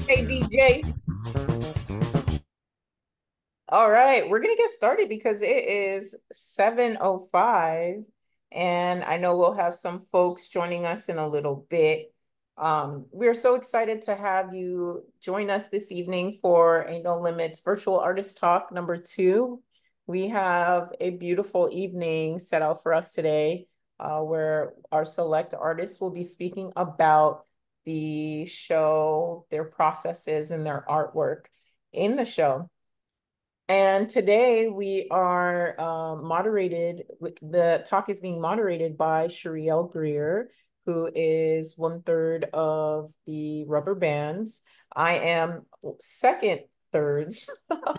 Hey, DJ. All right, we're gonna get started because it is 7:05, and I know we'll have some folks joining us in a little bit. We're so excited to have you join us this evening for a No Limits Virtual Artist Talk number 2. We have a beautiful evening set out for us today, where our select artists will be speaking about the show, their processes, and their artwork in the show. And today we are the talk is being moderated by Shariel Greer, who is 1/3 of the rubber bands. I am second thirds of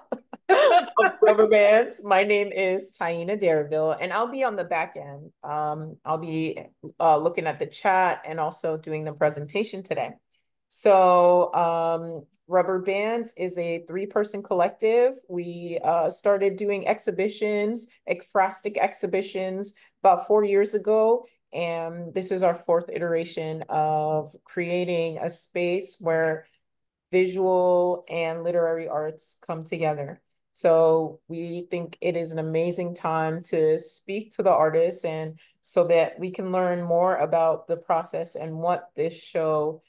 rubber bands. My name is Taina Dareville, and I'll be on the back end. I'll be looking at the chat and also doing the presentation today. So, Rubber Bands is a 3-person collective. We started doing exhibitions, ekphrastic exhibitions, about 4 years ago. And this is our 4th iteration of creating a space where visual and literary arts come together. So we think it is an amazing time to speak to the artists and so that we can learn more about the process and what this show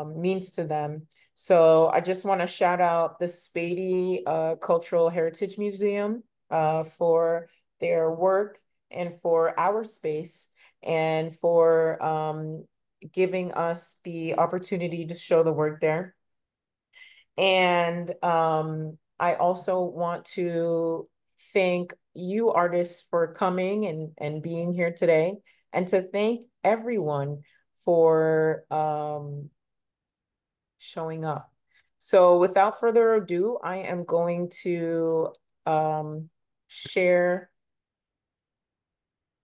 means to them. So I just want to shout out the Spady Cultural Heritage Museum for their work and for our space and for giving us the opportunity to show the work there. And I also want to thank you artists for coming and being here today, and to thank everyone for showing up. So without further ado, I am going to share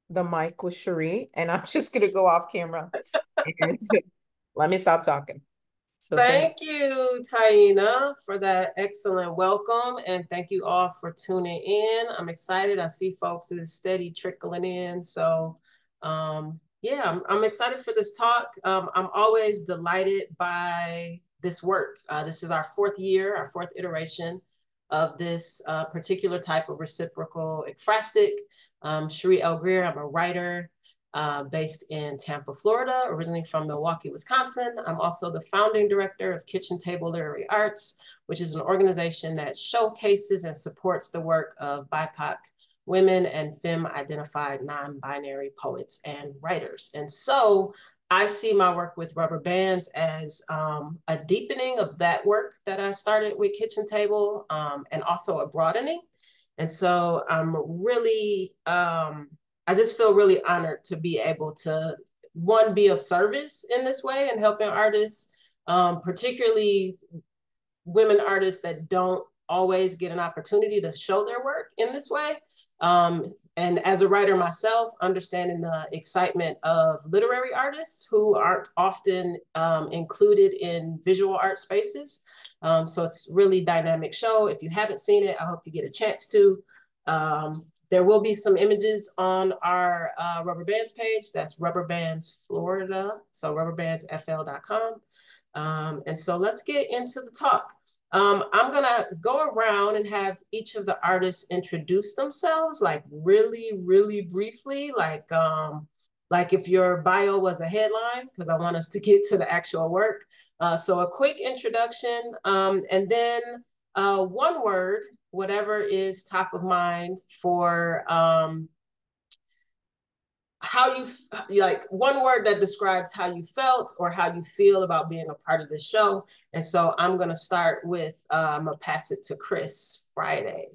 the mic with Cherie, and I'm just gonna go off camera and let me stop talking. So thank Thank you, Taina, for that excellent welcome. And thank you all for tuning in. I'm excited. I see folks is steady trickling in. So, yeah, I'm excited for this talk. I'm always delighted by this work. This is our 4th year, our 4th iteration of this particular type of reciprocal ekphrastic. Cherie L. Greer, I'm a writer based in Tampa, Florida, originally from Milwaukee, Wisconsin. I'm also the founding director of Kitchen Table Literary Arts, which is an organization that showcases and supports the work of BIPOC women and femme-identified non-binary poets and writers. And so I see my work with rubber bands as a deepening of that work that I started with Kitchen Table, and also a broadening. And so I'm really I just feel really honored to be able to, one, be of service in this way and helping artists, particularly women artists that don't always get an opportunity to show their work in this way. And as a writer myself, understanding the excitement of literary artists who aren't often included in visual art spaces. So it's really dynamic show. If you haven't seen it, I hope you get a chance to. There will be some images on our Rubber Bands page. That's Rubber Bands Florida, so rubberbandsfl.com. And so let's get into the talk. I'm gonna go around and have each of the artists introduce themselves, like really, really briefly, like if your bio was a headline, because I want us to get to the actual work. So a quick introduction, and then one word, whatever is top of mind for how you, like, one word that describes how you felt or how you feel about being a part of this show. And so I'm going to start with, I'm going to pass it to Chris Friday.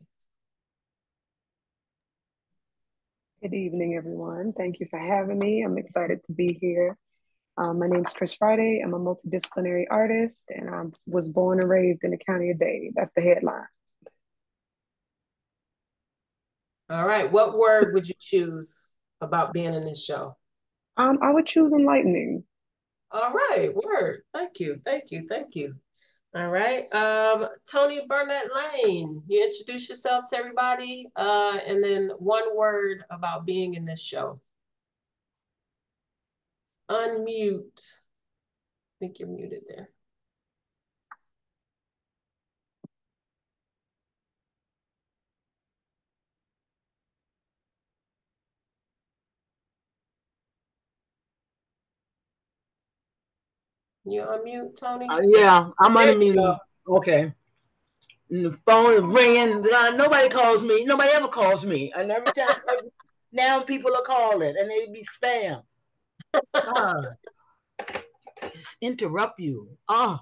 Good evening, everyone. Thank you for having me. I'm excited to be here. My name is Chris Friday. I'm a multidisciplinary artist, and I was born and raised in the county of Dade. That's the headline. All right. What word would you choose about being in this show? I would choose enlightening. All right. Word. Thank you. Thank you. Thank you. All right. Tony Burnett Lane, you introduce yourself to everybody, and then one word about being in this show. Unmute. I think you're muted there. You on mute, Tony? Yeah, I'm There you go. unmuted. Okay. And the phone is ringing. Nobody calls me. Nobody ever calls me. And now people are calling and they be spam. God, interrupt you. Oh,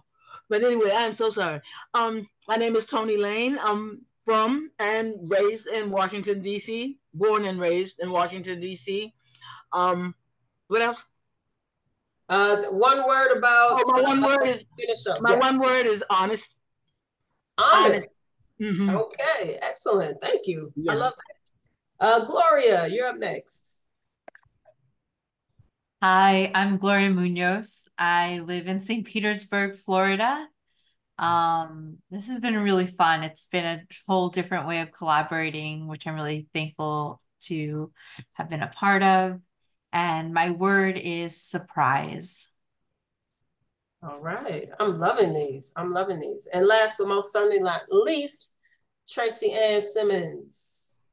but anyway, I'm so sorry. My name is Tony Lane. I'm from and raised in Washington D.C. Born and raised in Washington D.C. What else? One word about Oh, finish up. my Yeah. one word is honest. Honest. Honest. Mm-hmm. Okay, excellent. Thank you. I Yeah. love that. Gloria, you're up next. Hi, I'm Gloria Munoz. I live in St. Petersburg, Florida. This has been really fun. It's been a whole different way of collaborating, which I'm really thankful to have been a part of. And my word is surprise. All right. I'm loving these. I'm loving these. And last but most certainly not least, Tracy Ann Simmons.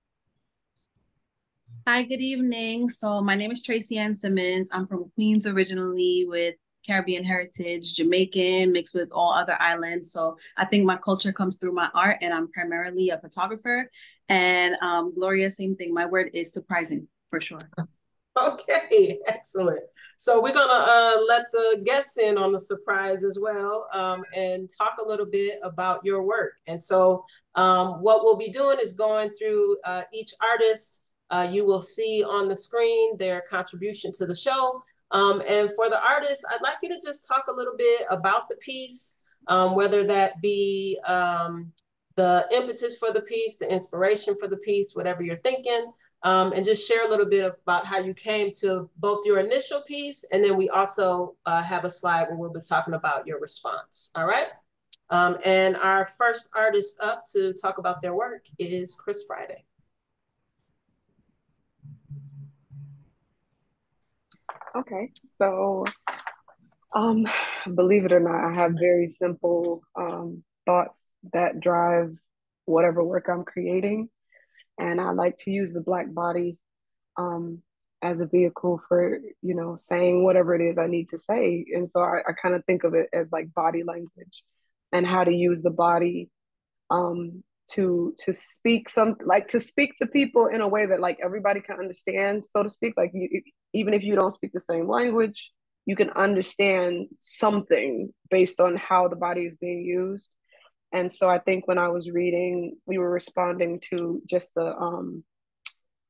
Hi, good evening. So my name is Tracy Ann Simmons. I'm from Queens originally with Caribbean heritage, Jamaican mixed with all other islands. So I think my culture comes through my art, and I'm primarily a photographer. And Gloria, same thing. My word is surprising for sure. Okay, excellent. So we're gonna let the guests in on the surprise as well, and talk a little bit about your work. And so what we'll be doing is going through each artist. You will see on the screen their contribution to the show. And for the artists, I'd like you to just talk a little bit about the piece, whether that be the impetus for the piece, the inspiration for the piece, whatever you're thinking. And just share a little bit about how you came to both your initial piece, and then we also have a slide where we'll be talking about your response. All right. And our first artist up to talk about their work is Chris Friday. Okay, so believe it or not, I have very simple thoughts that drive whatever work I'm creating, and I like to use the black body um, as a vehicle for saying whatever it is I need to say. And so I kind of think of it as like body language and how to use the body to speak to speak to people in a way that like everybody can understand, so to speak. Like even if you don't speak the same language, you can understand something based on how the body is being used. And so I think when I was reading, we were responding to just the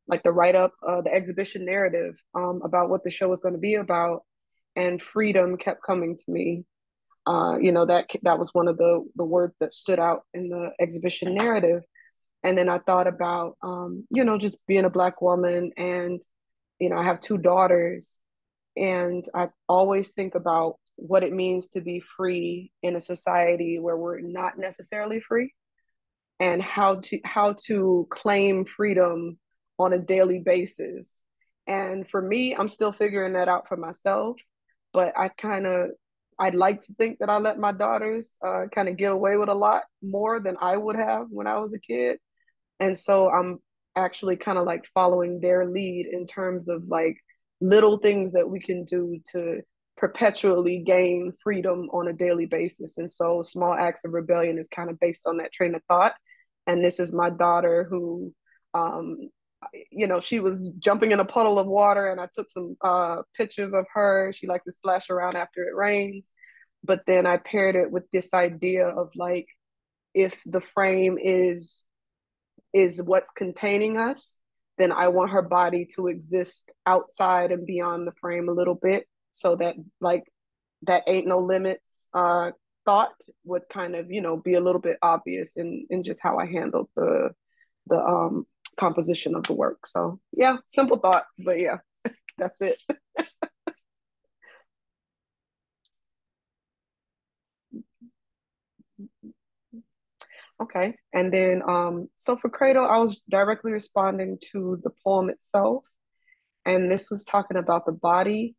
like the write up, the exhibition narrative about what the show was going to be about, and freedom kept coming to me. That was one of the words that stood out in the exhibition narrative. And then I thought about just being a Black woman, and I have two daughters, and I always think about what it means to be free in a society where we're not necessarily free, and how to claim freedom on a daily basis. And for me, I'm still figuring that out for myself, but I'd like to think that I let my daughters kind of get away with a lot more than I would have when I was a kid. And so I'm actually kind of like following their lead in terms of like little things that we can do to perpetually gain freedom on a daily basis. And so small acts of rebellion is kind of based on that train of thought. And this is my daughter who um she was jumping in a puddle of water, and I took some pictures of her. She likes to splash around after it rains. But then I paired it with this idea of like, if the frame is what's containing us, then I want her body to exist outside and beyond the frame a little bit, so that like that ain't no limits thought would kind of be a little bit obvious in just how I handled the composition of the work. So yeah, simple thoughts, but yeah, that's it. Okay. And then so for Cradle, I was directly responding to the poem itself. And this was talking about the body.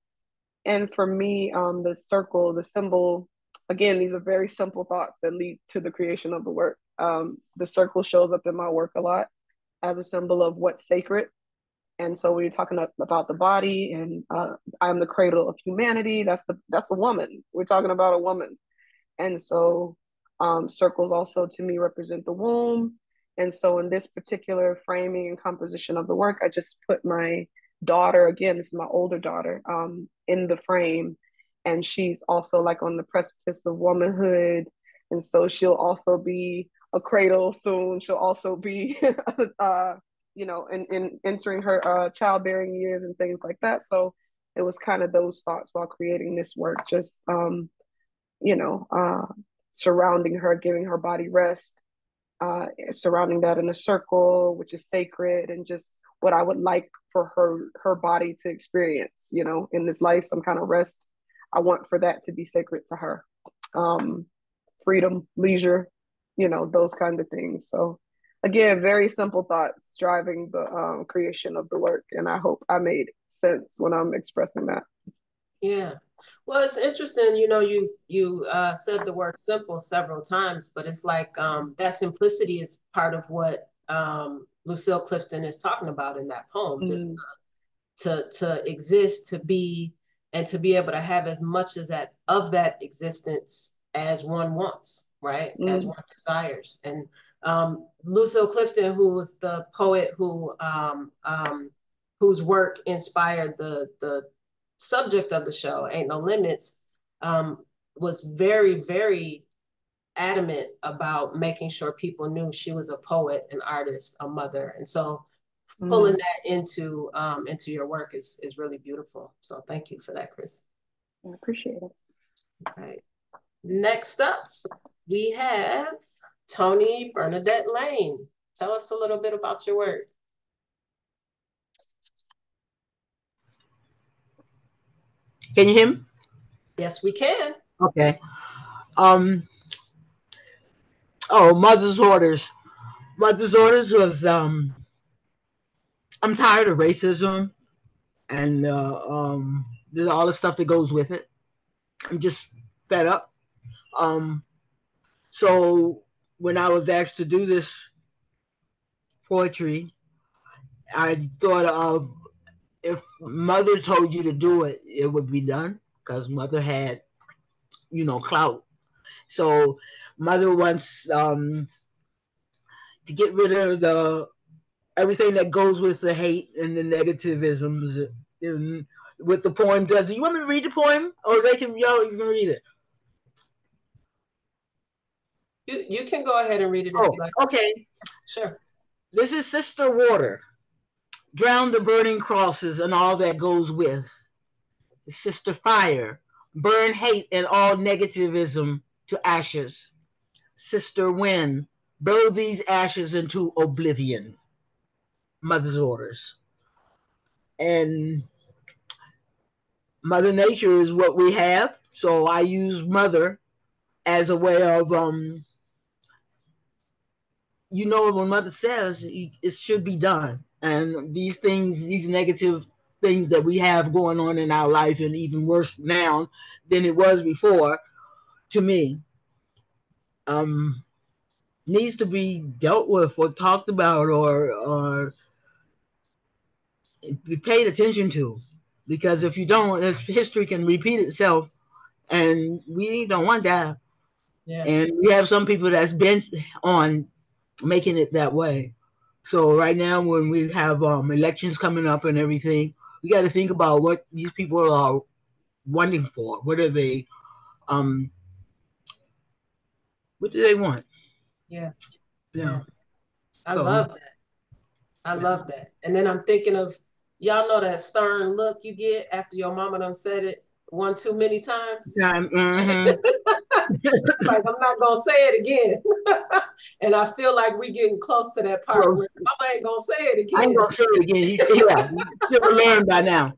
And for me, the circle, the symbol, again, these are very simple thoughts that lead to the creation of the work. The circle shows up in my work a lot as a symbol of what's sacred. And so when you're talking about the body and I'm the cradle of humanity, that's a woman. We're talking about a woman. And so circles also to me represent the womb. And so in this particular framing and composition of the work, I just put my daughter, again, this is my older daughter, in the frame. And she's also like on the precipice of womanhood. And so she'll also be a cradle soon. She'll also be, in entering her childbearing years and things like that. So it was kind of those thoughts while creating this work, just you know, surrounding her, giving her body rest, surrounding that in a circle, which is sacred, and just what I would like for her body to experience, in this life, some kind of rest. I want for that to be sacred to her. Freedom, leisure, those kind of things. So again, very simple thoughts driving the creation of the work. And I hope I made sense when I'm expressing that. Yeah. Well, it's interesting, you said the word simple several times, but it's like that simplicity is part of what Lucille Clifton is talking about in that poem, just to exist, to be, and to be able to have as much as that of that existence as one wants, right? As one desires. And Lucille Clifton, who was the poet whose work inspired the subject of the show, Ain't No Limits, was very, very adamant about making sure people knew she was a poet, an artist, a mother. And so pulling that into your work is really beautiful. So thank you for that, Chris. I appreciate it. All right. Next up, we have Toni Bernadette Lane. Tell us a little bit about your work. Can you hear me? Yes, we can. Okay. Mother's Orders. Mother's Orders was I'm tired of racism and there's all the stuff that goes with it. I'm just fed up. So when I was asked to do this poetry, I thought of, if Mother told you to do it, it would be done, because Mother had, clout. So Mother wants to get rid of everything that goes with the hate and the negativisms. And with the poem does. Do you want me to read the poem, or you can read it? You can go ahead and read it if you like. Okay. Sure. This is Sister Water. Drown the burning crosses and all that goes with. Sister Fire. Burn hate and all negativism to ashes. Sister Wind. Blow these ashes into oblivion. Mother's Orders. And Mother Nature is what we have. So I use Mother as a way of, when Mother says it should be done. And these things, these negative things that we have going on in our life, and even worse now than it was before, to me, needs to be dealt with or talked about or be paid attention to. Because if you don't, history can repeat itself, and we don't want that. Yeah. And we have some people that's bent on making it that way. So right now, when we have elections coming up and everything, we got to think about what these people are wanting for. What are they? What do they want? Yeah. Yeah. I love that. I love that. And then I'm thinking of, y'all know that stern look you get after your mama done said it one too many times. Mm-hmm. Like, I'm not gonna say it again. And I feel like we getting close to that part where mama ain't gonna say it again. I ain't gonna say it again. You should have learned by now.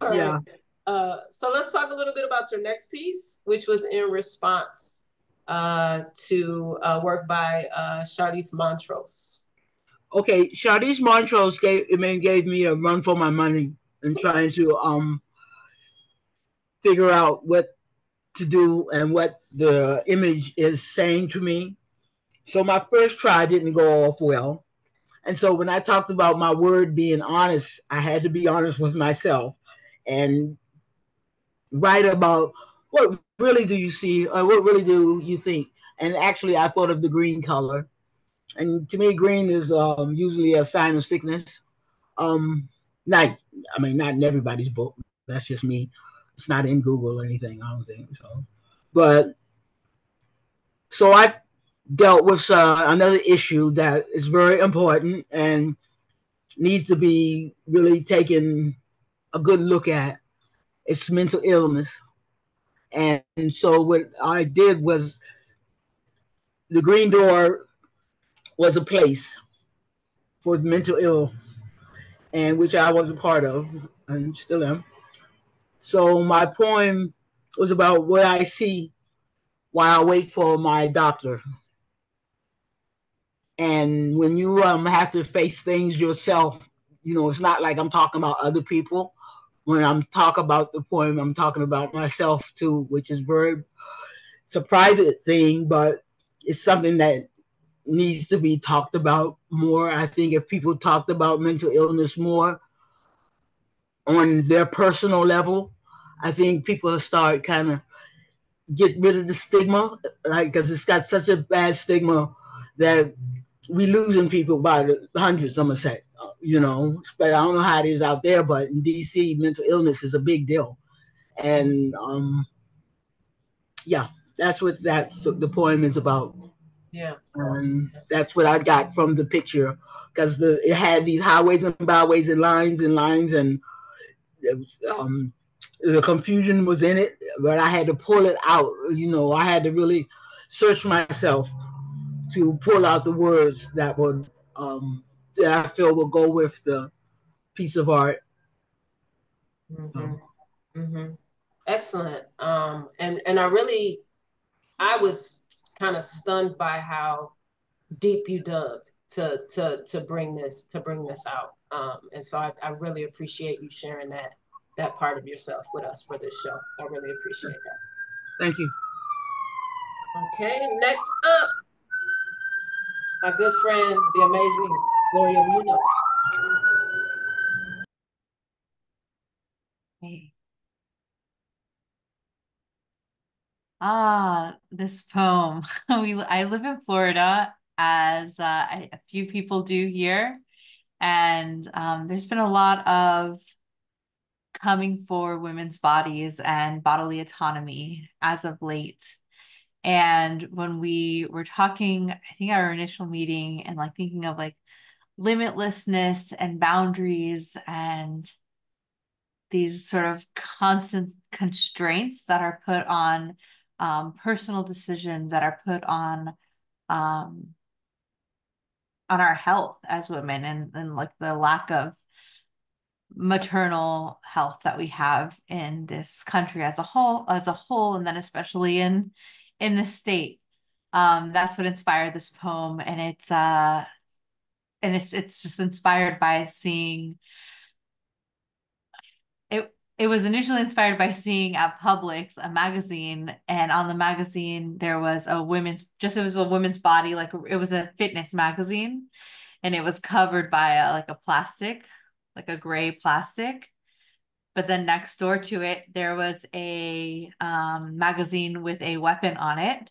All right. Yeah. So let's talk a little bit about your next piece, which was in response to work by Charlize Montrose. Okay, Charlize Montrose gave me a run for my money in trying to figure out what to do and what the image is saying to me. So my first try didn't go off well. And so when I talked about my word being honest, I had to be honest with myself and write about what really do you see or what really do you think. And actually, I thought of the green color. And to me, green is usually a sign of sickness. Um, not, I mean, not in everybody's book. That's just me. It's not in Google or anything. I don't think so. But so I dealt with another issue that is very important and needs to be really taken a good look at. It's mental illness. And so what I did was the Green Door was a place for the mental ill, and which I was a part of and still am. So my poem was about what I see while I wait for my doctor. And when you have to face things yourself, it's not like I'm talking about other people. When I'm talking about the poem, I'm talking about myself too, which is it's a private thing, but it's something that needs to be talked about more. I think if people talked about mental illness more on their personal level, I think people start kind of get rid of the stigma, like because it's got such a bad stigma that we losing people by the hundreds. I'm gonna say, but I don't know how it is out there, but in DC, mental illness is a big deal, and yeah, that's what the poem is about. Yeah. That's what I got from the picture because it had these highways and byways and lines, and it was, the confusion was in it, but I had to pull it out. I had to really search myself to pull out the words that would that I feel will go with the piece of art. Mm-hmm. Mm-hmm. Excellent. And I was kind of stunned by how deep you dug to bring this out. And so I really appreciate you sharing that part of yourself with us for this show. I really appreciate that. Thank you. Okay, next up, my good friend, the amazing Gloria Munoz. Hey. This poem. I live in Florida, as a few people do here, and there's been a lot of coming for women's bodies and bodily autonomy as of late. And when we were talking, I think our initial meeting and like thinking of like limitlessness and boundaries and these sort of constant constraints that are put on personal decisions that are put on our health as women and like the lack of maternal health that we have in this country as a whole, and then especially in the state. That's what inspired this poem, and it's just inspired by seeing it was initially inspired by seeing at Publix a magazine, and on the magazine there was it was a women's body, like it was a fitness magazine, and it was covered by like a plastic, like a gray plastic. But then next door to it, there was a magazine with a weapon on it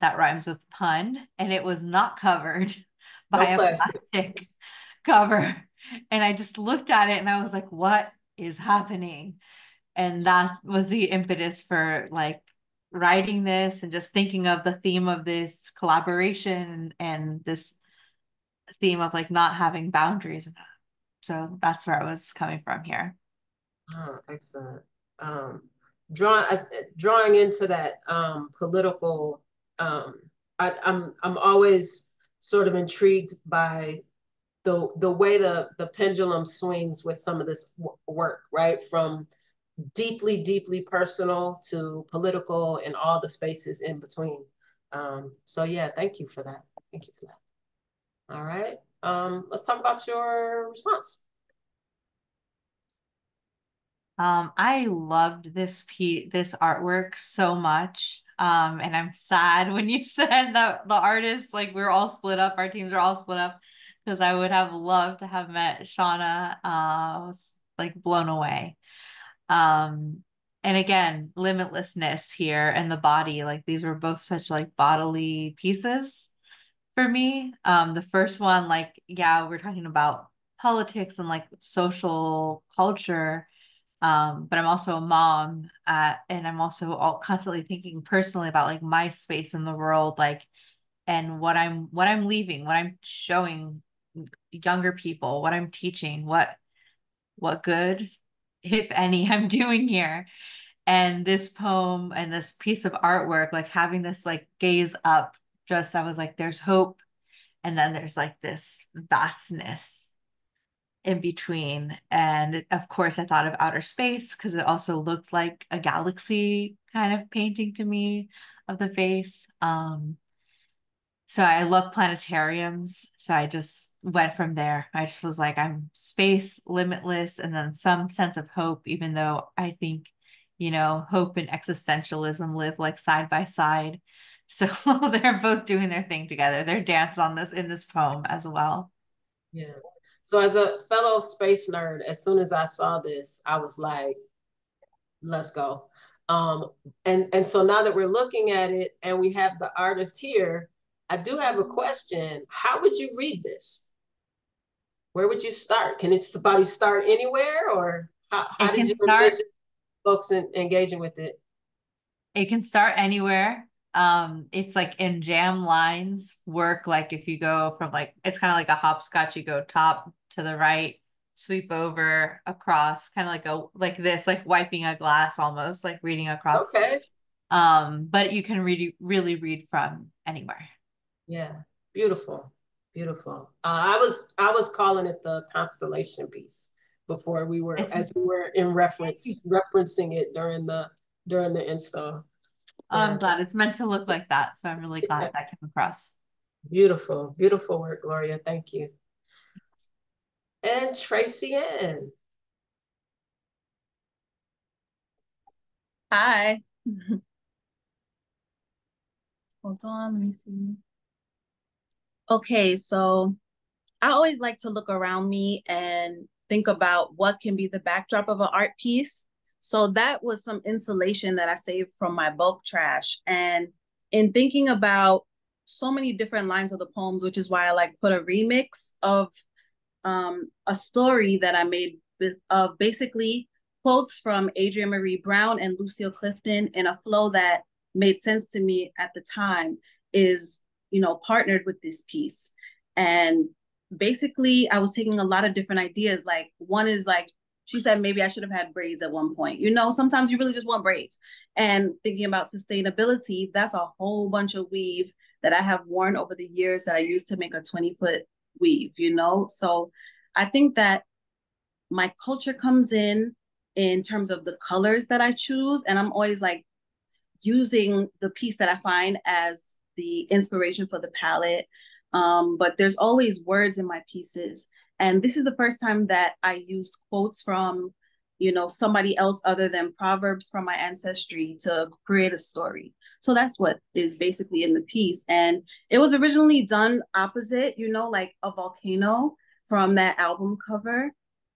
that rhymes with pun, and it was not covered by No a plastic. plastic cover. And I just looked at it and I was like, what is happening? And that was the impetus for like writing this and just thinking of the theme of this collaboration and this theme of like not having boundaries. So that's where I was coming from here. Oh, excellent. Drawing drawing into that political, I'm always sort of intrigued by the way the pendulum swings with some of this work, right? From deeply personal to political and all the spaces in between. So yeah, thank you for that. Thank you for that. All right. Let's talk about your response. I loved this artwork so much. And I'm sad when you said that the artists, like we're all split up, our teams are all split up, because I would have loved to have met Shauna. I was like blown away. Um, and again, limitlessness here and the body, like these were both such like bodily pieces for me. The first one, like, yeah, we're talking about politics and like social culture. But I'm also a mom, and I'm also all constantly thinking personally about like my space in the world, like, and what I'm leaving, what I'm showing younger people, what I'm teaching, what good, if any, I'm doing here. And this poem and this piece of artwork, like having this like gaze up, just I was like, there's hope, and then there's like this vastness in between. And of course, I thought of outer space because it also looked like a galaxy kind of painting to me of the face. So I love planetariums. So I just went from there. I just was like, I'm space, limitless, and then some sense of hope, even though I think, hope and existentialism live like side by side. So they're both doing their thing together. They're dance on this in this poem as well. Yeah. So as a fellow space nerd, as soon as I saw this, I was like, let's go. And so now that we're looking at it and we have the artist here, I do have a question. How would you read this? Where would you start? Can somebody start anywhere, or how It did can you start envision folks engaging with it? It can start anywhere. It's like in jam lines work. Like if you go from like, it's kind of like a hopscotch, you go top to the right, sweep over across, kind of like this, like wiping a glass almost, like reading across. Okay. But you can really read from anywhere. Yeah. Beautiful. Beautiful. I was calling it the constellation piece before It's as we were in referencing it during the install. I'm Yeah, glad it's meant to look like that. So I'm really glad yeah. that came across. Beautiful, beautiful work, Gloria. Thank you. And Tracy Ann. Hi. Hold on, let me see. Okay, so I always like to look around me and think about what can be the backdrop of an art piece. So that was some insulation that I saved from my bulk trash. And in thinking about so many different lines of the poems, which is why I like put a remix of a story that I made of basically quotes from Adrienne Marie Brown and Lucille Clifton in a flow that made sense to me at the time is, partnered with this piece. And basically, I was taking a lot of different ideas. Like, one is like, she said, maybe I should have had braids at one point. Sometimes you really just want braids. And thinking about sustainability, that's a whole bunch of weave that I have worn over the years that I used to make a 20-foot weave. So I think that my culture comes in terms of the colors that I choose. And I'm always like using the piece that I find as the inspiration for the palette. But there's always words in my pieces. And this is the first time that I used quotes from, somebody else other than proverbs from my ancestry to create a story. So that's what is basically in the piece. And it was originally done opposite, like a volcano from that album cover.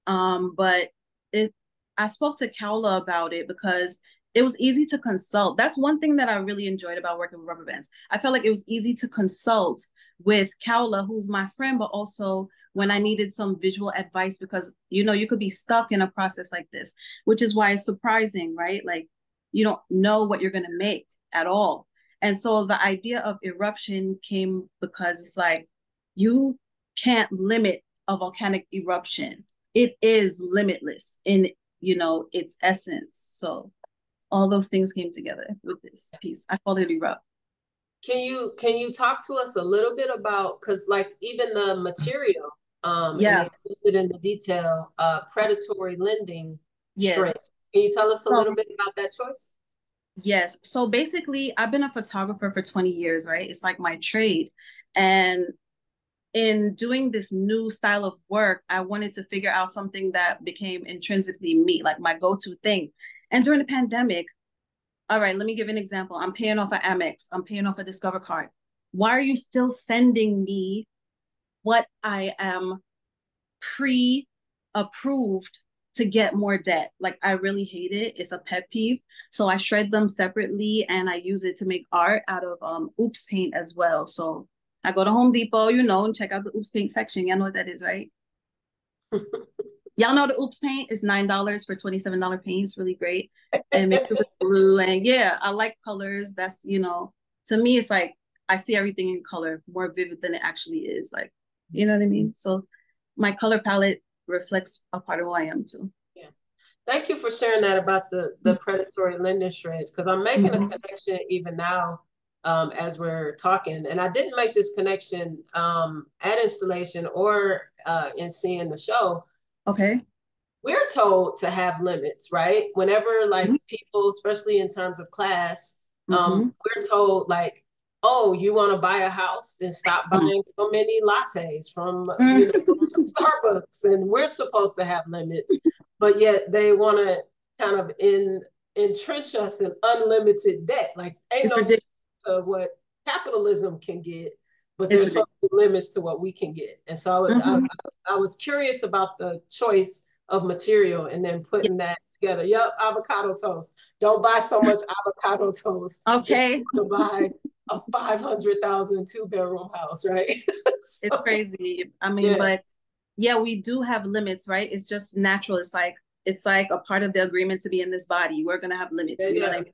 But I spoke to Kaula about it because it was easy to consult. That's one thing that I really enjoyed about working with rubber bands. I felt like it was easy to consult with Kaula, who's my friend, but also when I needed some visual advice because, you could be stuck in a process like this, which is why it's surprising, right? Like you don't know what you're going to make at all. And so the idea of eruption came because it's like, you can't limit a volcanic eruption. It is limitless in, its essence. So all those things came together with this piece. I called it Erupt. Can you talk to us a little bit about, because like even the material, and Yes. it's listed in the detail, predatory lending shrink. Yes. Can you tell us a So, little bit about that choice? yes. So basically, I've been a photographer for 20 years, right? It's like my trade. And in doing this new style of work, I wanted to figure out something that became intrinsically me, like my go-to thing. And during the pandemic, all right, let me give an example. I'm paying off an Amex. I'm paying off a Discover card. Why are you still sending me what I am pre-approved to get more debt? Like, I really hate it. It's a pet peeve. So I shred them separately and I use it to make art out of oops paint as well. So I go to Home Depot, and check out the oops paint section. Y'all know what that is, right? Y'all know the oops paint is $9 for $27 paint. It's really great. And mixed with blue. And yeah, I like colors. That's, to me, it's like I see everything in color more vivid than it actually is. Like, you know what I mean? So my color palette reflects a part of who I am too. Yeah. Thank you for sharing that about the predatory lending shreds, because I'm making a connection even now as we're talking. And I didn't make this connection at installation or in seeing the show. Okay. We're told to have limits, right? Whenever like people, especially in terms of class, we're told like, oh, you want to buy a house, then stop buying so many lattes from Starbucks. And we're supposed to have limits, but yet they want to kind of entrench us in unlimited debt. Like ain't no limit to what capitalism can get, but there's supposed to be limits to what we can get. And so I was curious about the choice of material and then putting that together. Yep, avocado toast. Don't buy so much avocado toast. Okay. To buy a 500,000 2-bedroom house, right? So, it's crazy. I mean, but yeah, we do have limits, right? It's just natural. It's like a part of the agreement to be in this body. We're gonna have limits. You know what I mean?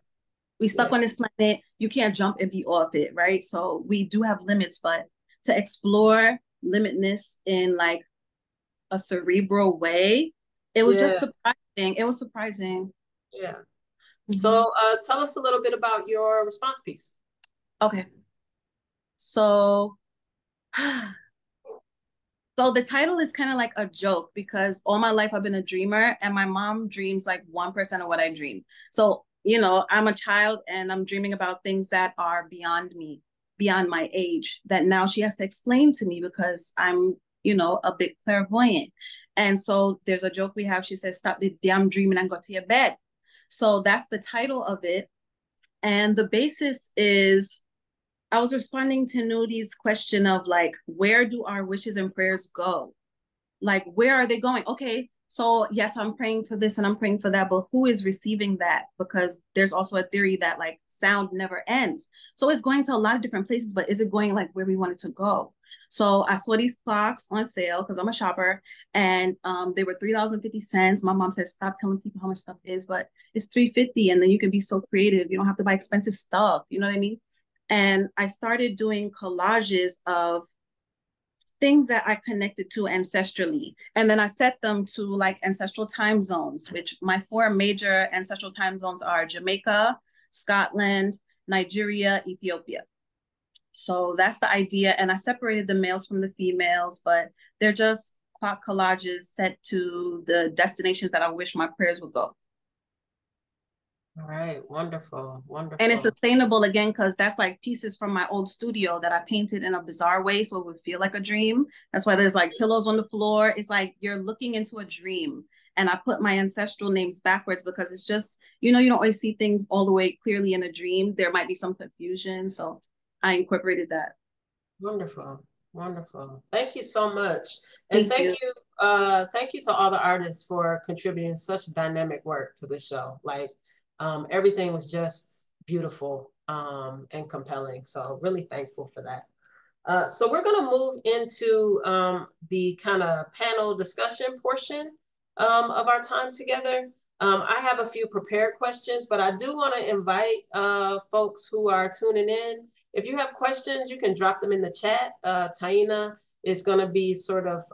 We stuck on this planet. You can't jump and be off it, right? So we do have limits, but to explore limitness in like a cerebral way, it was just surprising. It was surprising. Yeah. So tell us a little bit about your response piece. Okay. So the title is kind of like a joke because all my life I've been a dreamer and my mom dreams like 1% of what I dream. So, I'm a child and I'm dreaming about things that are beyond me, beyond my age, that now she has to explain to me because I'm, a bit clairvoyant. And so there's a joke we have. She says, stop the damn dreaming and go to your bed. So that's the title of it. And the basis is I was responding to Nudi's question of like, where do our wishes and prayers go? Like, where are they going? Okay, so yes, I'm praying for this and I'm praying for that, but who is receiving that? Because there's also a theory that like sound never ends. So it's going to a lot of different places, but is it going like where we want it to go? So I saw these clocks on sale because I'm a shopper and they were $3.50. My mom said, stop telling people how much stuff is, but it's $3.50 and then you can be so creative. You don't have to buy expensive stuff. You know what I mean? And I started doing collages of things that I connected to ancestrally. And then I set them to like ancestral time zones, which my 4 major ancestral time zones are Jamaica, Scotland, Nigeria, Ethiopia. So that's the idea. And I separated the males from the females, but they're just clock collages set to the destinations that I wish my prayers would go. All right, wonderful, wonderful. And it's sustainable again, because that's like pieces from my old studio that I painted in a bizarre way so it would feel like a dream. That's why there's like pillows on the floor. It's like you're looking into a dream. And I put my ancestral names backwards because it's just, you don't always see things all the way clearly in a dream. There might be some confusion. So I incorporated that. Wonderful, wonderful. Thank you so much. And thank you to all the artists for contributing such dynamic work to the show. Like everything was just beautiful and compelling. So really thankful for that. So we're going to move into the kind of panel discussion portion of our time together. I have a few prepared questions, but I do want to invite folks who are tuning in. If you have questions, you can drop them in the chat. Taina is going to be sort of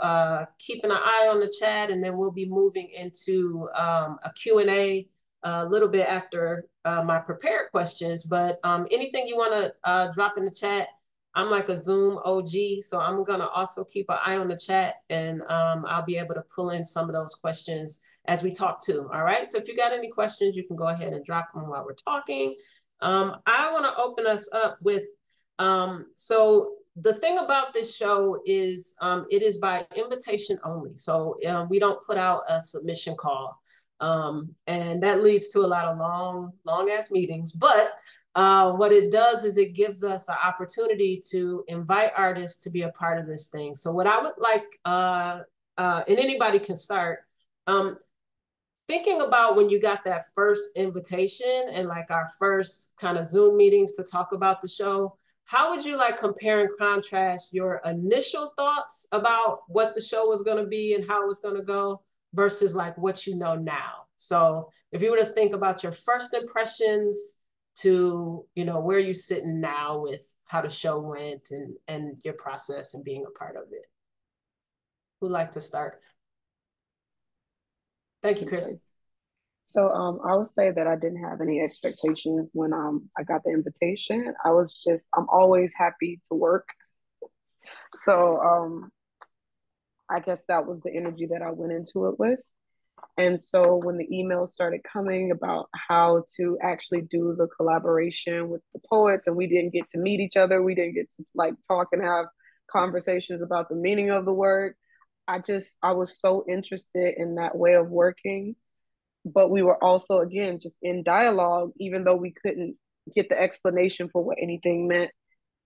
keeping an eye on the chat, and then we'll be moving into a Q&A a little bit after my prepared questions. But anything you want to drop in the chat, I'm like a Zoom OG, so I'm going to also keep an eye on the chat, and I'll be able to pull in some of those questions as we talk too. All right. So if you got any questions, you can go ahead and drop them while we're talking. I want to open us up with, so the thing about this show is it is by invitation only. So we don't put out a submission call. And that leads to a lot of long ass meetings. But what it does is it gives us an opportunity to invite artists to be a part of this thing. So what I would like, and anybody can start, thinking about when you got that first invitation and like our first kind of Zoom meetings to talk about the show, how would you like compare and contrast your initial thoughts about what the show was going to be and how it was going to go versus like what you know now? So if you were to think about your first impressions to, you know, where you're sitting now with how the show went and your process and being a part of it. Who'd like to start? Thank you, Chris. Okay. So I would say that I didn't have any expectations when I got the invitation. I'm always happy to work. So I guess that was the energy that I went into it with. And so when the emails started coming about how to actually do the collaboration with the poets, and we didn't get to meet each other, we didn't get to like talk and have conversations about the meaning of the work. I was so interested in that way of working. But we were also, again, just in dialogue, even though we couldn't get the explanation for what anything meant.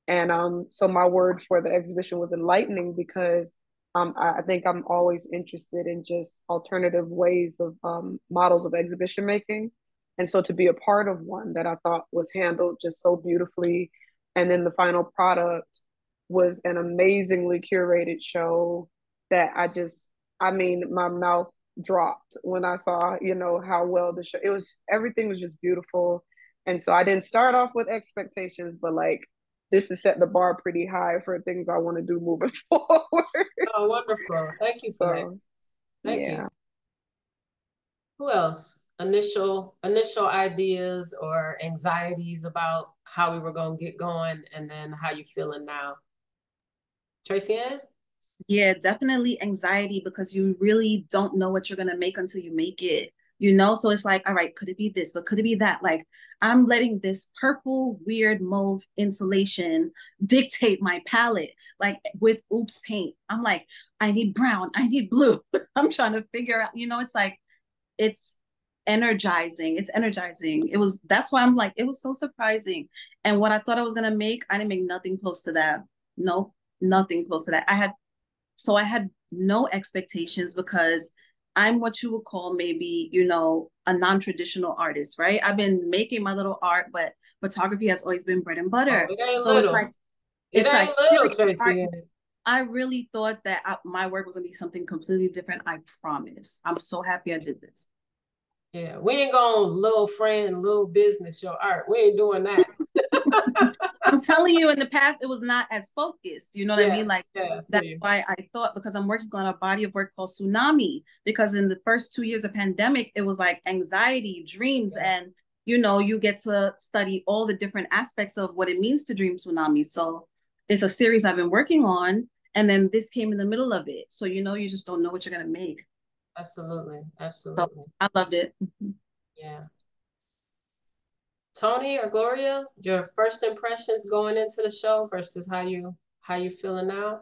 And so my word for the exhibition was enlightening because I think I'm always interested in just alternative ways of models of exhibition making. And so to be a part of one that I thought was handled just so beautifully, and then the final product was an amazingly curated show that I mean, my mouth dropped when I saw, you know, how well the show, everything was just beautiful. And so I didn't start off with expectations, but like, this has set the bar pretty high for things I want to do moving forward. Oh, wonderful. Thank you for that. Thank yeah. you. Who else? Initial ideas or anxieties about how we were going to get going and then how you feeling now? Tracy Ann? Yeah, definitely anxiety because you really don't know what you're going to make until you make it. You know, so it's like, all right, could it be this, but could it be that? Like, I'm letting this purple, weird mauve insulation dictate my palette, like with Oops Paint. I'm like, I need brown, I need blue. I'm trying to figure out, you know, it's like, it's energizing. It's energizing. That's why I'm like, it was so surprising. And what I thought I was going to make, I didn't make nothing close to that. Nope, nothing close to that. I had no expectations because I'm what you would call maybe, you know, a non-traditional artist, right? I've been making my little art, but photography has always been bread and butter. Oh, it ain't So little. It's like serious art. Tracy. I really thought that my work was gonna be something completely different. I promise. I'm so happy I did this. Yeah, we ain't gonna little friend, little business your art. We ain't doing that. I'm telling you, in the past, it was not as focused. You know what I mean? Like, that's you. why I thought, because I'm working on a body of work called Tsunami, because in the first 2 years of pandemic, it was like anxiety, dreams, and, you know, you get to study all the different aspects of what it means to dream tsunami. So it's a series I've been working on. And then this came in the middle of it. So, you know, you just don't know what you're going to make. Absolutely. So I loved it. Yeah. Tony or Gloria, your first impressions going into the show versus how you feeling now?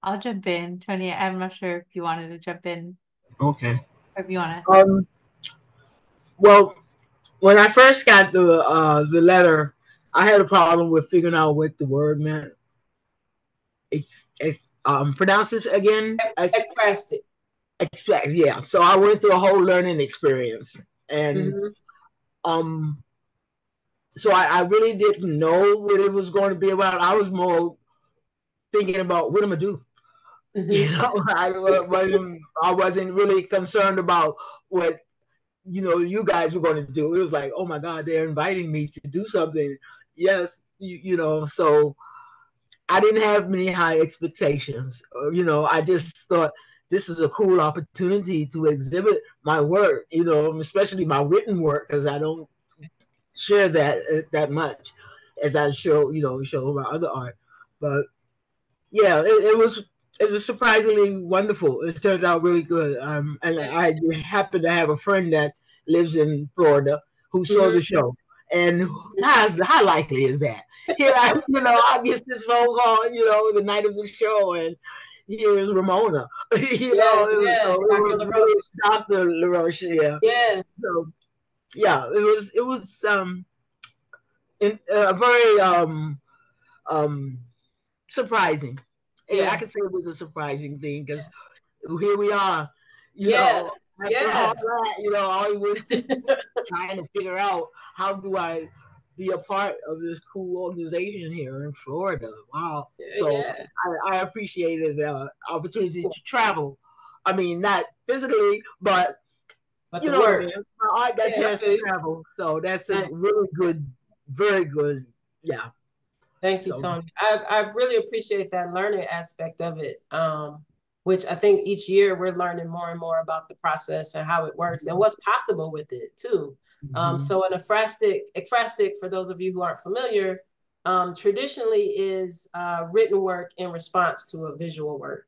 I'll jump in, Tony. I'm not sure if you wanted to jump in. Okay. Or if you want to. Well, when I first got the letter, I had a problem with figuring out what the word meant. It's pronounce it again. Ekphrastic. Yeah. So I went through a whole learning experience, and so I really didn't know what it was going to be about. I was more thinking about what I'm gonna do. You know, I wasn't really concerned about what, you know, you guys were going to do. It was like, oh my God, they're inviting me to do something. Yes, you know, so I didn't have many high expectations. You know, I just thought this is a cool opportunity to exhibit my work, you know, especially my written work, because I don't share that much as I show my other art. But yeah, it was surprisingly wonderful. It turned out really good. And I happen to have a friend that lives in Florida who saw the show, And how likely is that? Here I get this phone call, the night of the show, and here is Ramona. Yeah, yeah, So Dr. it LaRoche. was Dr. LaRoche, yeah. Yeah, So yeah, it was a very um surprising. I yeah, could say it was a surprising thing because here we are, yeah, after all yeah. that, all we went through trying to figure out how do I be a part of this cool organization here in Florida. Wow. So Yeah. I appreciated the opportunity to travel. I mean, not physically, but But you the know what I work. mean. I got a Yeah, I chance to feel you. travel. So that's a Thank really good, very good. Yeah. thank you, So Tony. I really appreciate that learning aspect of it. Which I think each year we're learning more and more about the process and how it works and what's possible with it too. mm-hmm. So an ekphrastic, for those of you who aren't familiar, traditionally is written work in response to a visual work.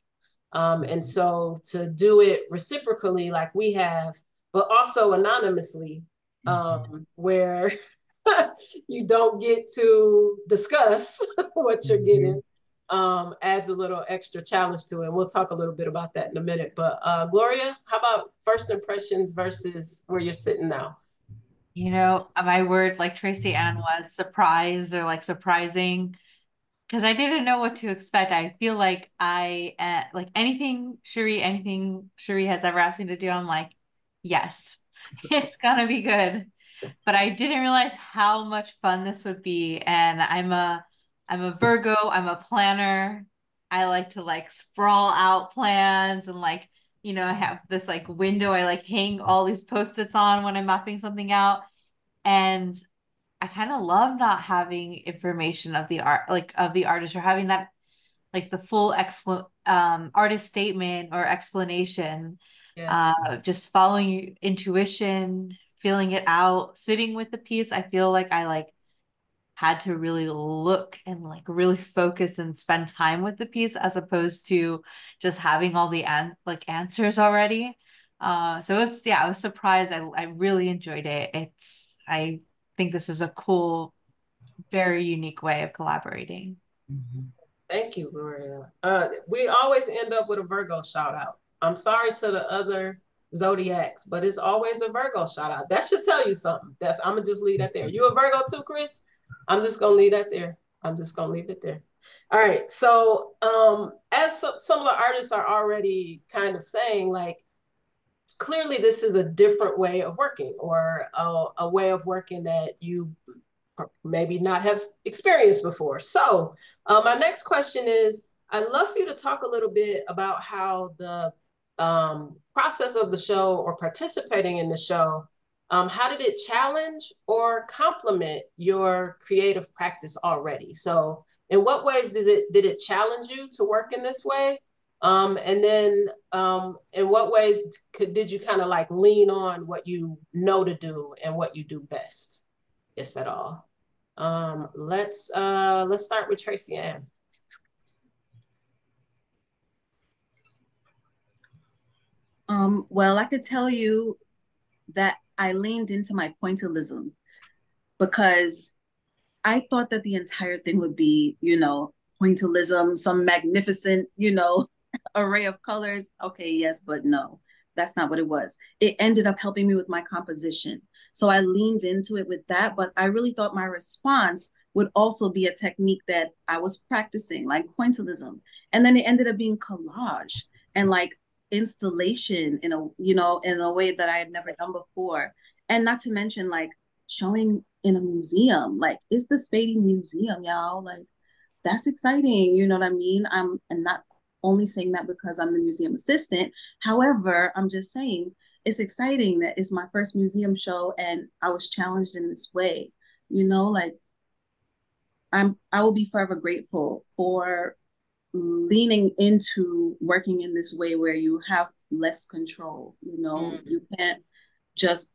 And so to do it reciprocally, like we have, but also anonymously, where you don't get to discuss what you're Mm-hmm. getting, adds a little extra challenge to it. And we'll talk a little bit about that in a minute. But Gloria, how about first impressions versus where you're sitting now? My word, like Tracy Ann was surprise or like surprising because I didn't know what to expect. I feel like like anything Cherie has ever asked me to do, I'm like, yes, it's gonna be good. But I didn't realize how much fun this would be. And I'm a Virgo, I'm a planner. I like to like sprawl out plans and like, I have this like window I like hang all these post-its on when I'm mapping something out. And I kind of love not having information of the art, like of the artist, or having that like the full artist statement or explanation. Yeah. Just following your intuition, feeling it out, sitting with the piece. I feel like I like had to really look and like really focus and spend time with the piece as opposed to just having all the answers already. So I was surprised. I really enjoyed it. I think this is a cool, very unique way of collaborating. Mm-hmm. Thank you, Gloria. We always end up with a Virgo shout out. I'm sorry to the other zodiacs, but it's always a Virgo shout out. That should tell you something. I'm gonna just leave that there. You a Virgo too, Chris? I'm just gonna leave that there. I'm just gonna leave it there. All right. So, as some of the artists are already kind of saying, like, clearly this is a different way of working, or a way of working that you maybe not have experienced before. So my next question is, I'd love for you to talk a little bit about how the process of the show or participating in the show, how did it challenge or complement your creative practice already? So in what ways did it challenge you to work in this way? And then in what ways did you kind of like lean on what you know to do and what you do best, if at all? Let's start with Tracy Ann. Well, I could tell you that I leaned into my pointillism because I thought that the entire thing would be, pointillism, some magnificent, array of colors. Okay, yes, but no, that's not what it was. It ended up helping me with my composition. So I leaned into it with that, but I really thought my response would also be a technique that I was practicing, like pointillism. And then it ended up being collage and like installation in a way that I had never done before. And not to mention like showing in a museum. Like, it's the Spady Museum, y'all. Like, that's exciting. You know what I mean? I'm not only saying that because I'm the museum assistant. However, I'm just saying it's exciting that it's my first museum show and I was challenged in this way. Like I will be forever grateful for leaning into working in this way where you have less control. You can't just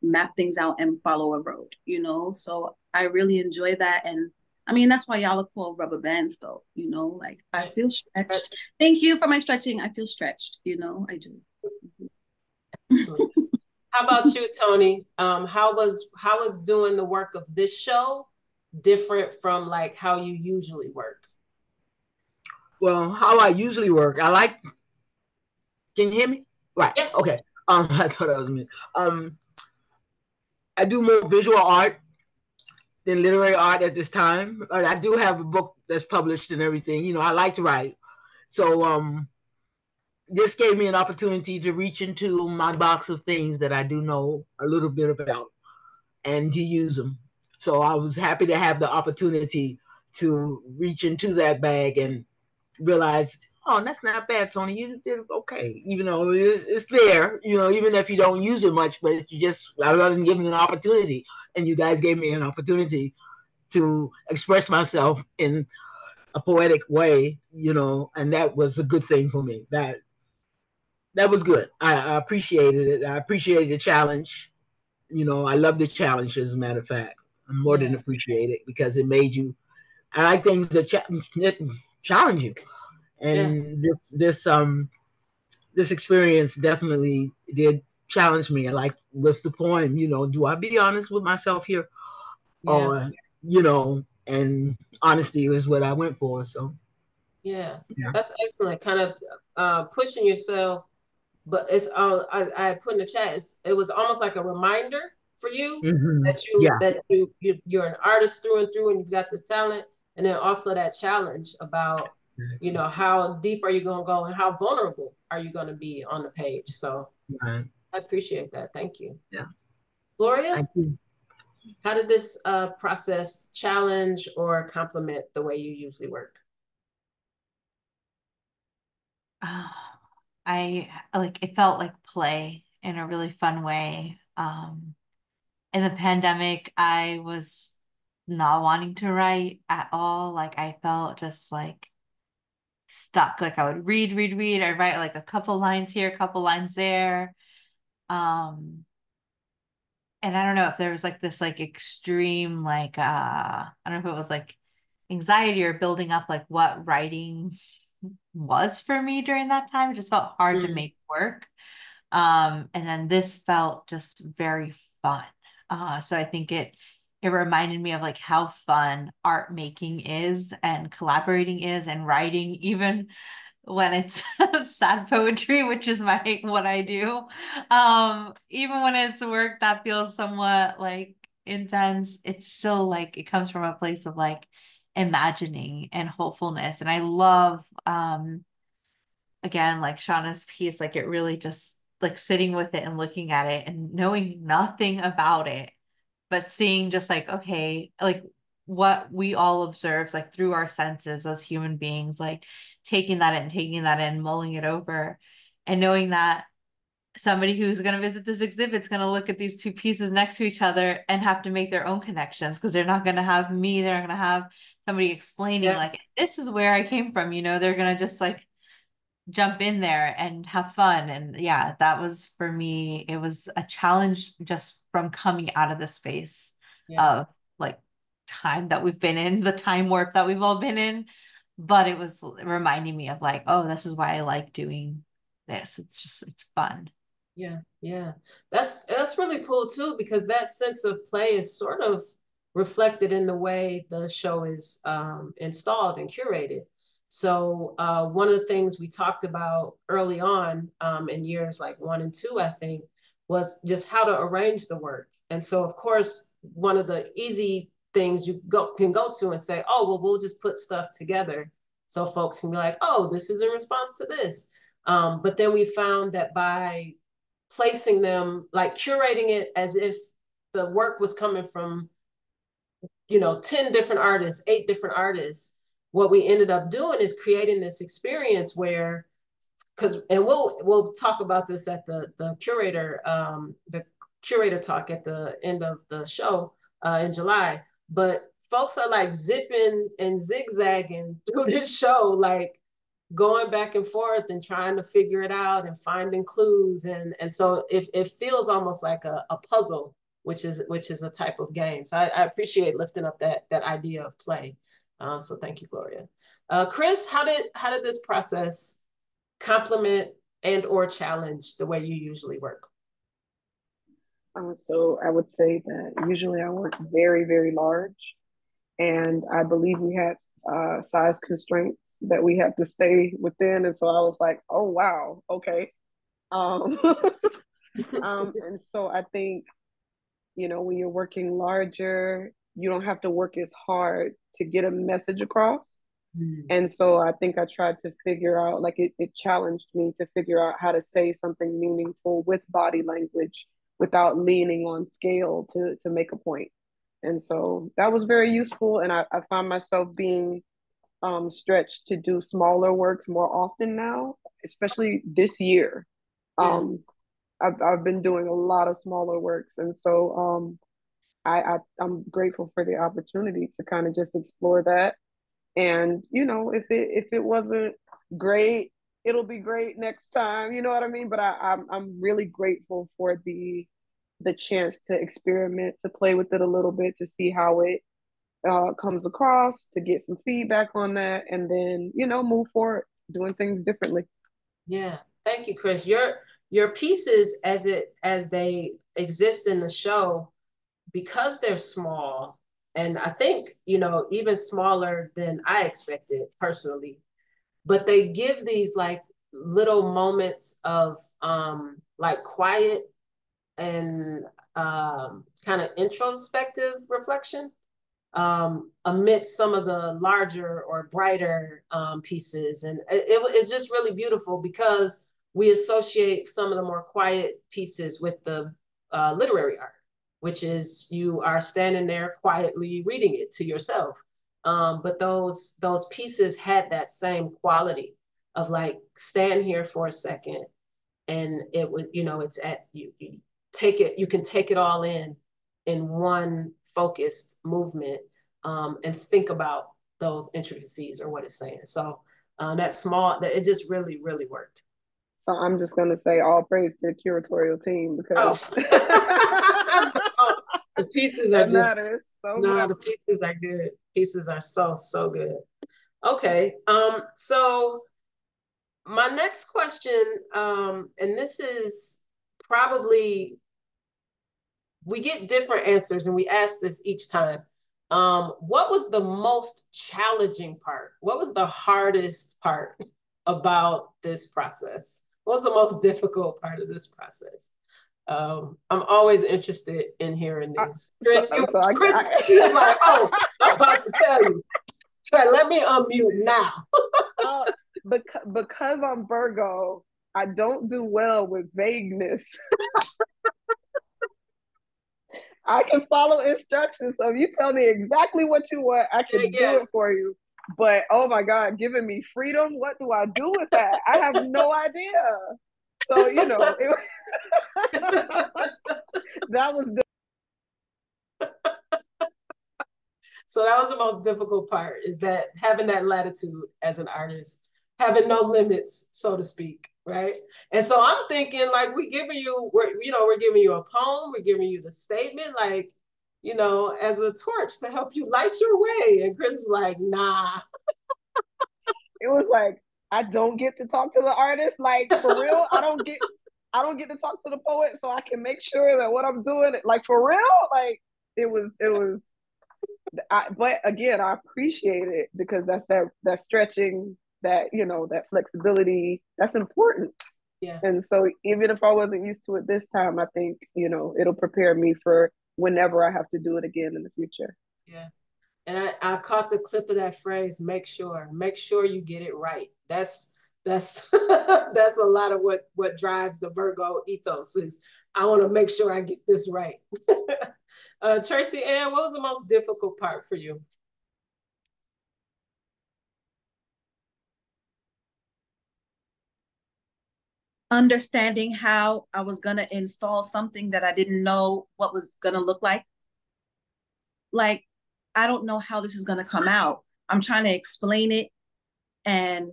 map things out and follow a road. So I really enjoy that. And I mean, that's why y'all are called rubber bands though. Like I feel stretched. Thank you for my stretching. I feel stretched. I do. Excellent. How about you, Tony? How was doing the work of this show different from like how you usually work? Well, how I usually work, I like. Can you hear me? Right. Yes. Okay. I thought that was me. Um, I do more visual art than literary art at this time. I do have a book that's published and everything. I like to write, so this gave me an opportunity to reach into my box of things that I do know a little bit about and to use them. So I was happy to have the opportunity to reach into that bag and realized, oh, that's not bad, Tony. You did okay. Even though it's there, even if you don't use it much, but I wasn't given an opportunity, and you guys gave me an opportunity to express myself in a poetic way, and that was a good thing for me. That was good. I appreciated it. I appreciated the challenge. I love the challenge, as a matter of fact. I more than Yeah. appreciate it because it made you. I like things that challenge you, Yeah. and this experience definitely did challenge me. Like with the poem, do I be honest with myself here, Yeah. or and honesty is what I went for. So Yeah. yeah. That's excellent. Kind of pushing yourself, but it's I put in the chat, it was almost like a reminder for you that you Yeah. that you're an artist through and through and you've got this talent, and then also that challenge about how deep are you going to go and how vulnerable are you going to be on the page. So Right. I appreciate that. Thank you. Yeah. Gloria, Thank you. how did this process challenge or complement the way you usually work? Oh, I like it felt like play in a really fun way. In the pandemic, I was not wanting to write at all. Like I felt just like stuck. Like I would read. I'd write like a couple lines here, a couple lines there. Um, and I don't know if there was like this like extreme like I don't know if it was like anxiety or building up like what writing was for me during that time. It just felt hard to Mm, make work. And then this felt just very fun. So I think it reminded me of like how fun art making is and collaborating is and writing, even when it's sad poetry, which is my what I do. Even when it's work that feels somewhat like intense, it's still like it comes from a place of like imagining and hopefulness. And I love again, like Shauna's piece, like it really just like sitting with it and looking at it and knowing nothing about it, but seeing just like, okay, like what we all observe, like through our senses as human beings, like taking that in, mulling it over, and knowing that somebody who's going to visit this exhibit is going to look at these two pieces next to each other and have to make their own connections because they're not going to have me, they're not going to have somebody explaining, yeah. like, this is where I came from, they're going to just like jump in there and have fun. And yeah, that was for me, it was a challenge just from coming out of the space Yeah. of like time that we've been in, the time warp that we've all been in. But it was reminding me of like, oh, this is why I like doing this. It's fun. Yeah, yeah. That's really cool too, because that sense of play is sort of reflected in the way the show is installed and curated. So one of the things we talked about early on in years like 1 and 2, I think, was just how to arrange the work. And so, of course, one of the easy things you can go to and say, oh, well, we'll just put stuff together so folks can be like, oh, this is in response to this. But then we found that by placing them, like curating it as if the work was coming from 10 different artists, 8 different artists, what we ended up doing is creating this experience where, because and we'll talk about this at the curator talk at the end of the show in July, but folks are like zipping and zigzagging through this show, like going back and forth and trying to figure it out and finding clues, and so it feels almost like a puzzle, which is a type of game. So I appreciate lifting up that idea of play. So thank you, Gloria. Chris, how did this process complement and or challenge the way you usually work? So I would say that usually I work very, very large, and I believe we had size constraints that we had to stay within, and so I was like, oh wow, okay. Um, and so I think, when you're working larger, you don't have to work as hard to get a message across. And so I think I tried to figure out, like it challenged me to figure out how to say something meaningful with body language without leaning on scale to make a point. And so that was very useful. And I found myself being stretched to do smaller works more often now, especially this year. Yeah. I've been doing a lot of smaller works. And so I'm grateful for the opportunity to kind of just explore that. And if it wasn't great, it'll be great next time. You know what I mean? But I'm really grateful for the chance to experiment, to play with it a little bit, to see how it comes across, to get some feedback on that, and then move forward, doing things differently. Yeah. Thank you, Chris. Your pieces as they exist in the show, because they're small, and I think, even smaller than I expected personally, but they give these like little moments of like quiet and kind of introspective reflection amidst some of the larger or brighter pieces. And it's just really beautiful because we associate some of the more quiet pieces with the literary art, which is you are standing there quietly reading it to yourself. But those pieces had that same quality of like, stand here for a second, and it would, it's at you take it, you can take it all in one focused movement, and think about those intricacies or what it's saying. So that it just really, really worked. So I'm just gonna say all praise to the curatorial team because Oh, the pieces are that just matters so no, much. the pieces are good. Pieces are so, so good. Okay. So my next question, and this is probably, we get different answers and we ask this each time. What was the most challenging part? What was the hardest part about this process? What was the most difficult part of this process? I'm always interested in hearing this. Chris, Chris is like, oh, I'm about to tell you. So let me unmute now. Because I'm Virgo, I don't do well with vagueness. I can follow instructions. So if you tell me exactly what you want, I can do it for you. But oh my God, giving me freedom, what do I do with that? I have no idea. So, that was So that was the most difficult part, is that having that latitude as an artist, having no limits, so to speak, right? And so I'm thinking, like, we're giving you a poem, we're giving you the statement, like, as a torch to help you light your way. And Chris is like, nah. It was like, I don't get to talk to the artist, like, for real. I don't get to talk to the poet, so I can make sure that what I'm doing, like, for real, like, it was. But again, I appreciate it because that's that stretching, that flexibility, that's important. Yeah. And so even if I wasn't used to it this time, I think, it'll prepare me for whenever I have to do it again in the future. Yeah. And I caught the clip of that phrase, make sure you get it right. That's that's a lot of what drives the Virgo ethos, is I want to make sure I get this right. Tracy Ann, what was the most difficult part for you? Understanding how I was going to install something that I didn't know what was going to look like. Like, I don't know how this is going to come out. I'm trying to explain it, and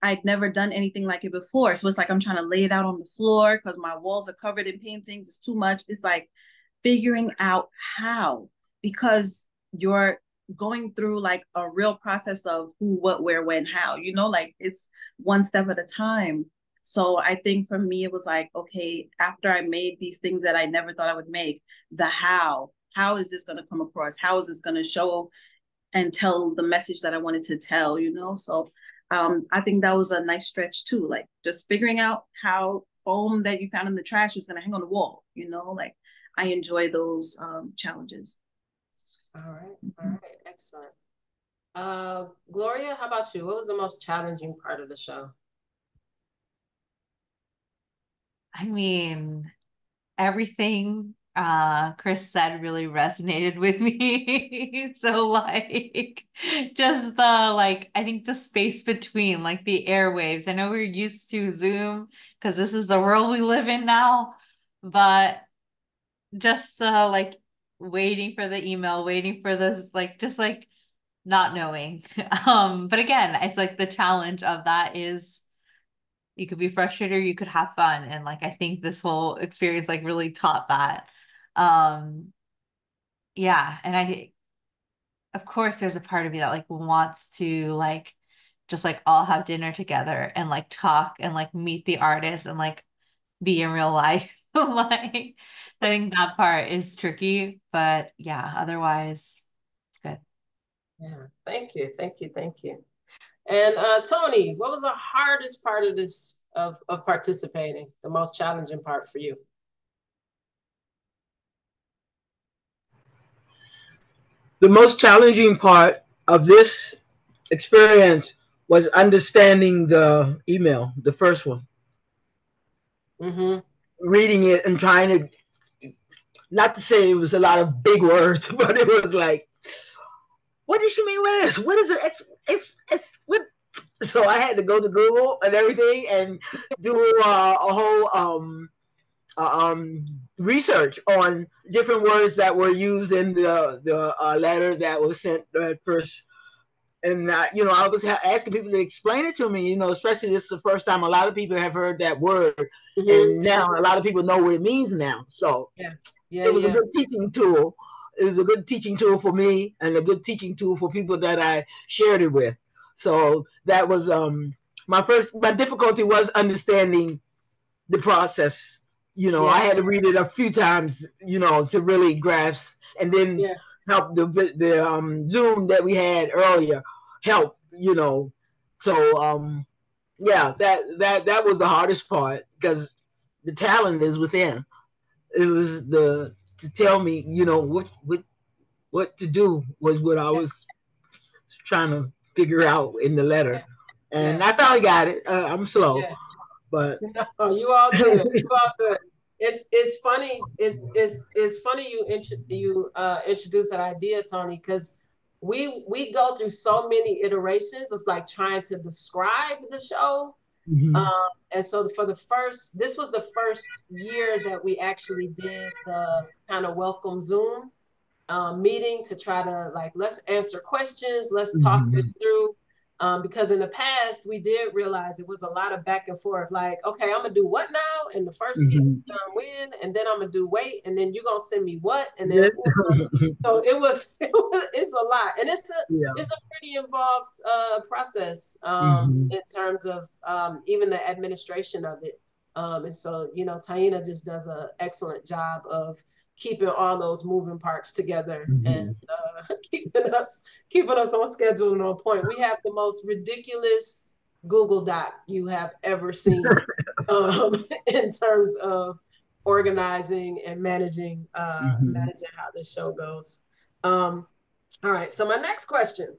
I'd never done anything like it before. So it's like I'm trying to lay it out on the floor because my walls are covered in paintings. It's too much. It's like figuring out how, because you're going through like a real process of who, what, where, when, how, like it's one step at a time. So I think for me, it was like, okay, after I made these things that I never thought I would make, the how is this going to come across? How is this going to show and tell the message that I wanted to tell, you know? So I think that was a nice stretch too, like just figuring out how foam that you found in the trash is going to hang on the wall, you know? Like I enjoy those challenges. All right, excellent. Gloria, how about you? What was the most challenging part of the show? I mean, everything Chris said really resonated with me. So like just the like I think the space between like the airwaves. I know we're used to Zoom because this is the world we live in now, but just the like waiting for the email, waiting for this like just like not knowing. But again, it's like the challenge of that is you could be frustrated or you could have fun, and like I think this whole experience like really taught that. um yeah, and I of course there's a part of me that like wants to like just like all have dinner together and like talk and like meet the artist and like be in real life. Like I think that part is tricky, but yeah, otherwise it's good. Yeah, thank you. And Tony, what was the hardest part of this of participating? The most challenging part for you? The most challenging part of this experience was understanding the email, the first one, Mm-hmm. reading it and trying to, not to say it was a lot of big words, but it was like, what does she mean with this? What is it? What? So I had to go to Google and everything and do a whole research on different words that were used in the letter that was sent at first. And I was asking people to explain it to me. Especially this is the first time a lot of people have heard that word, Mm-hmm. and now a lot of people know what it means now. So Yeah, yeah, it was a yeah. good teaching tool. It was a good teaching tool for me, and a good teaching tool for people that I shared it with. So that was my difficulty was understanding the process. I Yeah, had to read it a few times, to really grasp, and then yeah. help the Zoom that we had earlier help. So yeah, that was the hardest part because the talent is within. It was the to tell me, what to do was what I Yeah, was trying to figure out in the letter, yeah, and yeah, I finally got it. I'm slow, yeah. but No, you all good. You all good. It's funny. It's funny you introduce that idea, Tony, because we go through so many iterations of like trying to describe the show. Um, Mhm. and so this was the first year that we actually did the kind of welcome Zoom meeting to try to like, let's answer questions, let's talk Mhm. this through. Because in the past, we did realize it was a lot of back and forth. Like, okay, I'm gonna do what now? And the first piece Mhm. is done when, and then I'm gonna do wait, and then you're gonna send me what, and then Yes. so it's a lot, and Yeah. it's a pretty involved process Mhm. in terms of even the administration of it. And so Taina just does an excellent job of keeping all those moving parts together and Mhm. keeping us on schedule and on point. We have the most ridiculous Google Doc you have ever seen in terms of organizing and Mhm. managing how this show goes. Um, all right. So my next question.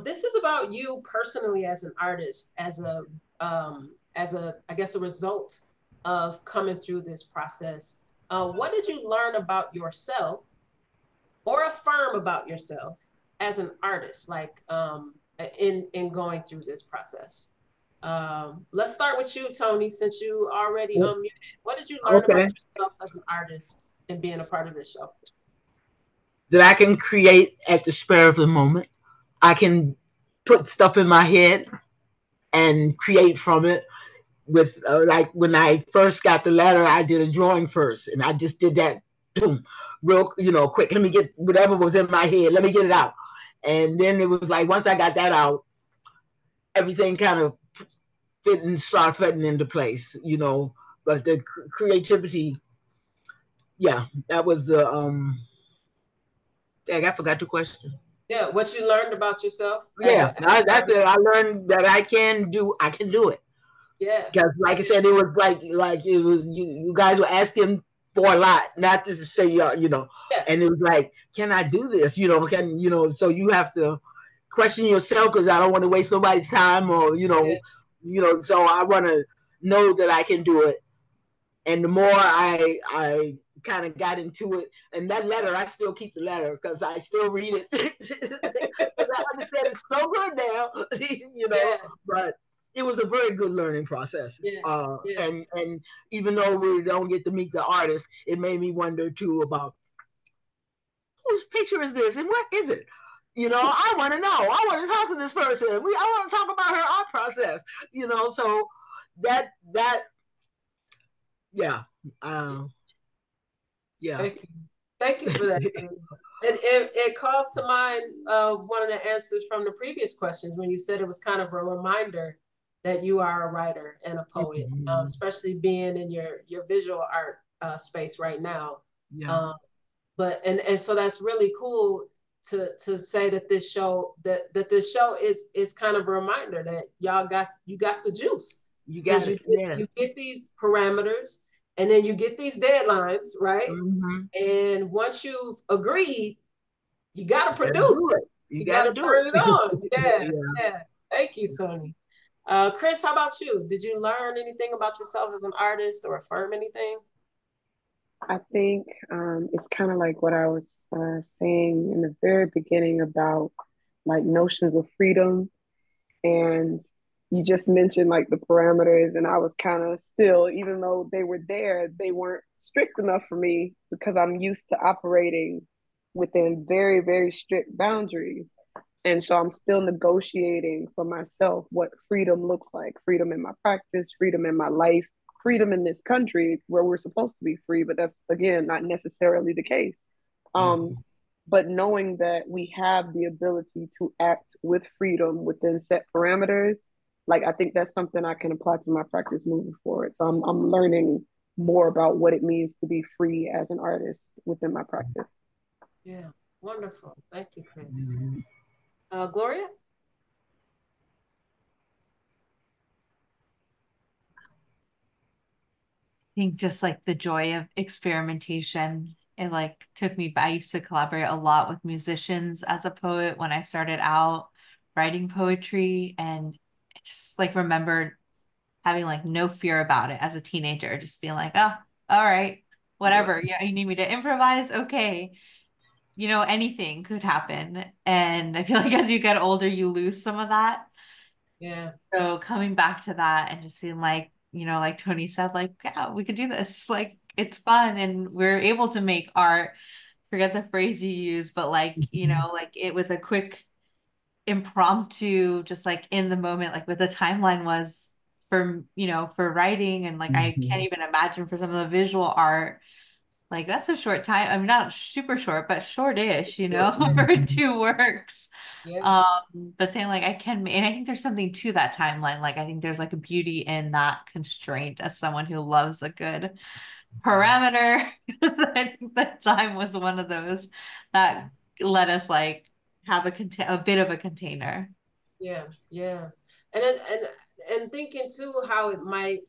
This is about you personally as an artist, as a I guess a result of coming through this process. What did you learn about yourself or affirm about yourself as an artist, like in going through this process? Let's start with you, Tony, since you already unmuted. What did you learn about Okay. yourself as an artist and being a part of this show? That I can create at the spur of the moment. I can put stuff in my head and create from it. With like when I first got the letter, I did a drawing first, and I just did that, boom, real, quick. Let me get whatever was in my head. Let me get it out, and then it was like once I got that out, everything kind of start fitting into place, you know. But the creativity, yeah, that was the I forgot the question. Yeah, what you learned about yourself as Yeah, a that's it. I learned that I can do it. yeah. Because, like I said, it was like it was you guys were asking for a lot, not to say you know, Yeah. and it was like, can I do this? You know, so you have to question yourself because I don't want to waste nobody's time, or so I want to know that I can do it. And the more I kind of got into it, and that letter, I still keep the letter because I still read it because I understand it's so good now, you know. Yeah. But it was a very good learning process. Yeah. Yeah. And even though we don't get to meet the artist, it made me wonder too about whose picture is this and what is it. You know, I want to know. I want to talk to this person. I want to talk about her art process. You know, so that yeah. Yeah. Thank you for that, Tony. It calls to mind one of the answers from the previous questions when you said it was kind of a reminder that you are a writer and a poet, especially being in your visual art space right now. Yeah. But so that's really cool to say that this show is kind of a reminder that you got the juice. You Because got it. Yeah. you get these parameters and then you get these deadlines, right? Mm-hmm. And once you've agreed, you got to You gotta do it. produce. You You got gotta to do turn it it. on. Yeah, Yeah. yeah. Thank you, Tony. Chris, how about you? Did you learn anything about yourself as an artist or affirm anything? I think it's kind of like what I was saying in the very beginning about like notions of freedom. And you just mentioned like the parameters, and I was kind of still, even though they were there, they weren't strict enough for me because I'm used to operating within very, very strict boundaries. And so I'm still negotiating for myself what freedom looks like, freedom in my practice, freedom in my life, freedom in this country where we're supposed to be free, but that's again not necessarily the case. Um, Mm-hmm. but knowing that we have the ability to act with freedom within set parameters, like I think that's something I can apply to my practice moving forward. So I'm learning more about what it means to be free as an artist within my practice. Yeah, wonderful. Thank you, Chris. Mm-hmm. Gloria? Think just like the joy of experimentation. It like took me I used to collaborate a lot with musicians as a poet when I started out writing poetry, and I just like remembered having like no fear about it as a teenager, just being like, oh, all right, Yeah. whatever. Yeah, you need me to improvise? Okay. You know, anything could happen. And I feel like as you get older, you lose some of that. Yeah. So coming back to that and just being like, you know, like Tony said, like, yeah, we could do this. Like, it's fun and we're able to make art. Forget the phrase you use, but like, you know, like it with a quick impromptu, just like in the moment, like what the timeline was for, you know, for writing. And like, I can't Mm-hmm. even imagine for some of the visual art, like that's a short time. I mean, not super short, but shortish, you know, for two works. Yeah. But saying like I can, and I think there's something to that timeline. Like I think there's like a beauty in that constraint as someone who loves a good parameter. I think that time was one of those that let us like have a bit of a container. Yeah. Yeah. And then, and thinking too how it might,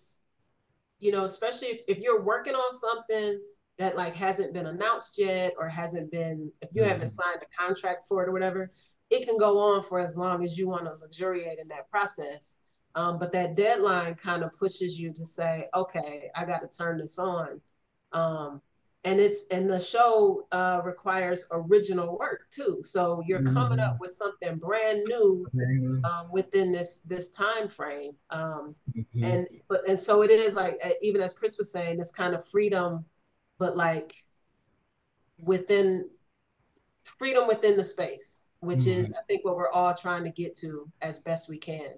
especially if you're working on something that like hasn't been announced yet or hasn't been, if you haven't Mm-hmm. signed a contract for it or whatever, it can go on for as long as you want to luxuriate in that process. But that deadline kind of pushes you to say, okay, I got to turn this on. Um, and the show requires original work too. So you're coming up with something brand new within this time frame. Mm-hmm. And so it is like even as Chris was saying, this kind of freedom, but like within freedom within the space, which is Mm-hmm. I think what we're all trying to get to as best we can.